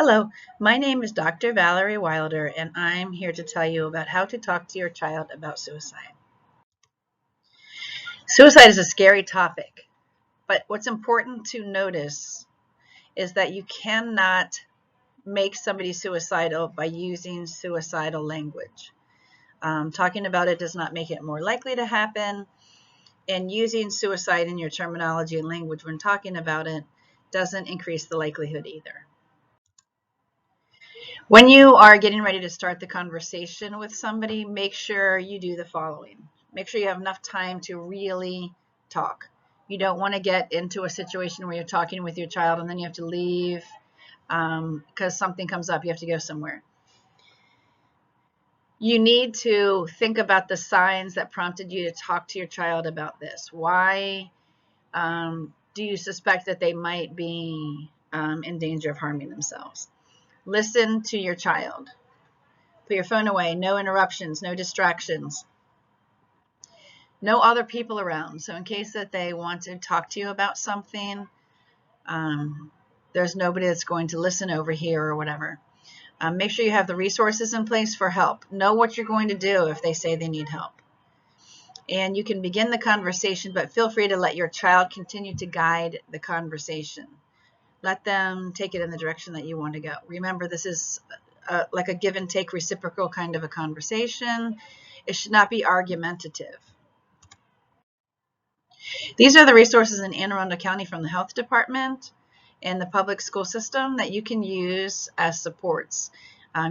Hello, my name is Dr. Valerie Wilder, and I'm here to tell you about how to talk to your child about suicide. Suicide is a scary topic, but what's important to notice is that you cannot make somebody suicidal by using suicidal language. Talking about it does not make it more likely to happen, and using suicide in your terminology and language when talking about it doesn't increase the likelihood either. When you are getting ready to start the conversation with somebody, make sure you do the following. Make sure you have enough time to really talk. You don't want to get into a situation where you're talking with your child and then you have to leave because something comes up. You have to go somewhere. You need to think about the signs that prompted you to talk to your child about this. Why do you suspect that they might be in danger of harming themselves? Listen to your child. Put your phone away, no interruptions, no distractions, no other people around. So in case that they want to talk to you about something, there's nobody that's going to listen over here or whatever. Make sure you have the resources in place for help. Know what you're going to do if they say they need help. And you can begin the conversation, but feel free to let your child continue to guide the conversation. Let them take it in the direction that you want to go. Remember, this is like a give and take reciprocal kind of a conversation. It should not be argumentative. These are the resources in Anne Arundel County from the health department and the public school system that you can use as supports.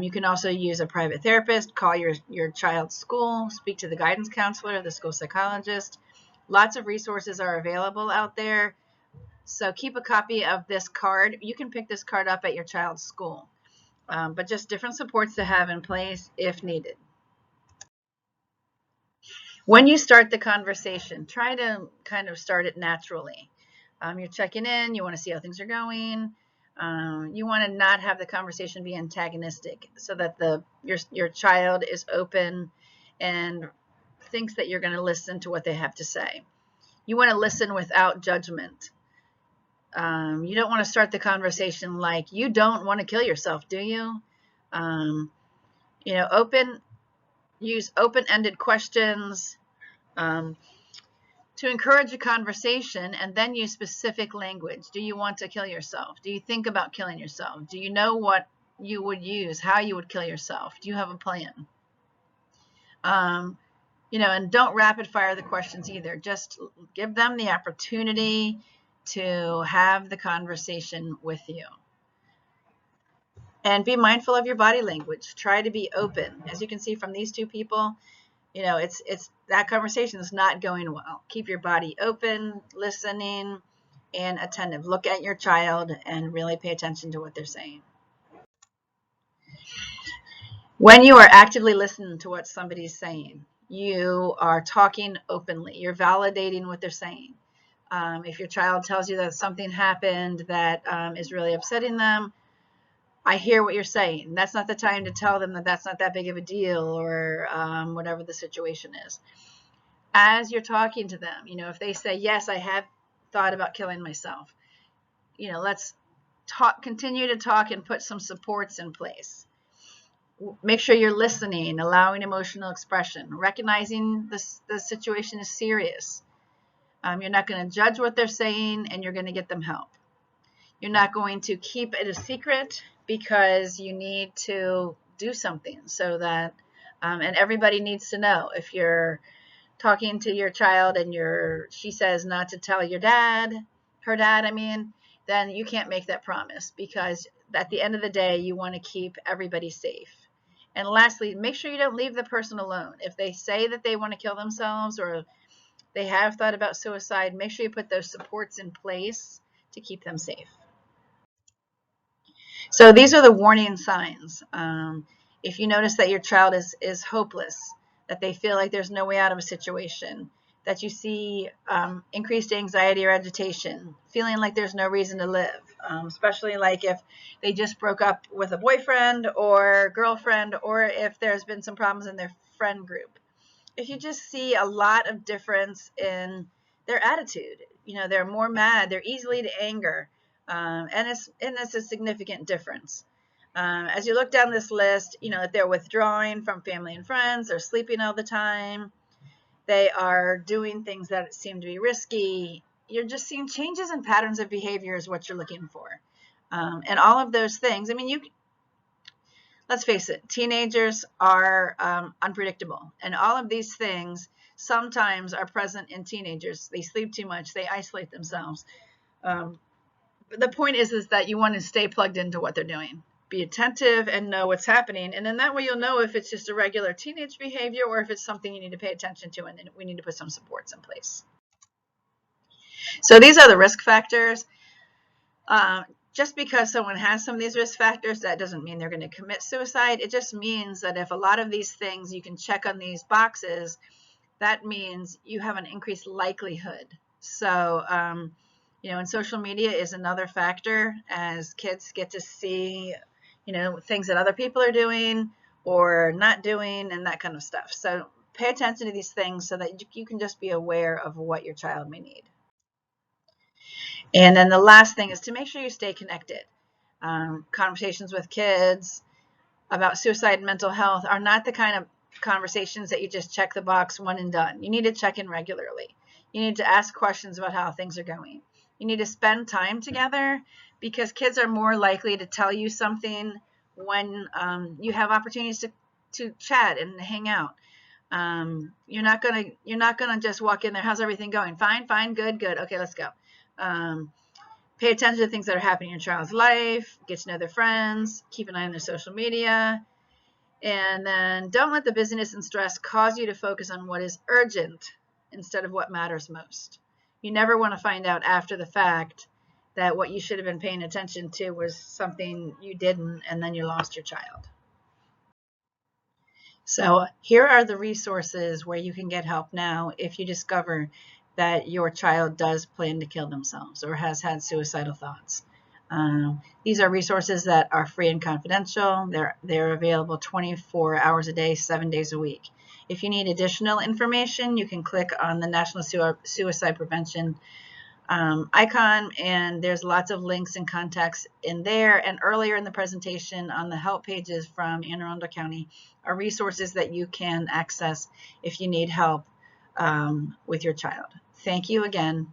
You can also use a private therapist, call your child's school, speak to the guidance counselor, the school psychologist. Lots of resources are available out there. So keep a copy of this card. You can pick this card up at your child's school, but just different supports to have in place if needed. When you start the conversation, try to kind of start it naturally. You're checking in, you want to see how things are going. You want to not have the conversation be antagonistic so that your child is open and thinks that you're going to listen to what they have to say. You want to listen without judgment. You don't want to start the conversation like, you don't want to kill yourself, do you? Use open-ended questions to encourage a conversation, and then use specific language. Do you want to kill yourself? Do you think about killing yourself? Do you know what you would use, how you would kill yourself? Do you have a plan? And don't rapid fire the questions either. Just give them the opportunity to have the conversation with you. And be mindful of your body language. Try to be open. As you can see from these two people, it's that conversation is not going well. Keep your body open, listening, and attentive. Look at your child and really pay attention to what they're saying. When you are actively listening to what somebody's saying, you are talking openly. You're validating what they're saying. If your child tells you that something happened that is really upsetting them, I hear what you're saying. That's not the time to tell them that that's not that big of a deal, or whatever the situation is. As you're talking to them, if they say, yes, I have thought about killing myself, let's continue to talk and put some supports in place. Make sure you're listening, allowing emotional expression, recognizing the situation is serious. You're not going to judge what they're saying, and you're going to get them help. You're not going to keep it a secret because you need to do something so that, and everybody needs to know. If you're talking to your child and she says not to tell her dad, then you can't make that promise, because at the end of the day, you want to keep everybody safe. And lastly, make sure you don't leave the person alone. If they say that they want to kill themselves or they have thought about suicide, make sure you put those supports in place to keep them safe. So these are the warning signs. If you notice that your child is hopeless, that they feel like there's no way out of a situation, that you see increased anxiety or agitation, feeling like there's no reason to live, especially like if they just broke up with a boyfriend or girlfriend, or if there's been some problems in their friend group. If you just see a lot of difference in their attitude, they're more mad, they're easily to anger, and it's a significant difference. As you look down this list, you know, if they're withdrawing from family and friends, they're sleeping all the time, they are doing things that seem to be risky, you're just seeing changes in patterns of behavior is what you're looking for. And all of those things, I mean, let's face it, teenagers are unpredictable. And all of these things sometimes are present in teenagers. They sleep too much, they isolate themselves. But the point is that you want to stay plugged into what they're doing. Be attentive and know what's happening. And then that way you'll know if it's just a regular teenage behavior or if it's something you need to pay attention to, and then we need to put some supports in place. So these are the risk factors. Just because someone has some of these risk factors, that doesn't mean they're going to commit suicide. It just means that if a lot of these things you can check on these boxes, that means you have an increased likelihood. So, you know, and social media is another factor as kids get to see, you know, things that other people are doing or not doing and that kind of stuff. So pay attention to these things so that you can just be aware of what your child may need. And then the last thing is to make sure you stay connected. Conversations with kids about suicide and mental health are not the kind of conversations that you just check the box one and done. You need to check in regularly. You need to ask questions about how things are going. You need to spend time together because kids are more likely to tell you something when you have opportunities to chat and hang out. You're not gonna just walk in there. How's everything going? Fine, good. Okay, let's go. Pay attention to things that are happening in your child's life. Get to know their friends. Keep an eye on their social media. And then don't let the busyness and stress cause you to focus on what is urgent instead of what matters most. You never want to find out after the fact that what you should have been paying attention to was something you didn't, and then you lost your child. So here are the resources where you can get help now if you discover that your child does plan to kill themselves or has had suicidal thoughts. These are resources that are free and confidential. They're available 24 hours a day, 7 days a week. If you need additional information, you can click on the National Suicide Prevention icon, and there's lots of links and contacts in there. And earlier in the presentation on the help pages from Anne Arundel County are resources that you can access if you need help with your child. Thank you again.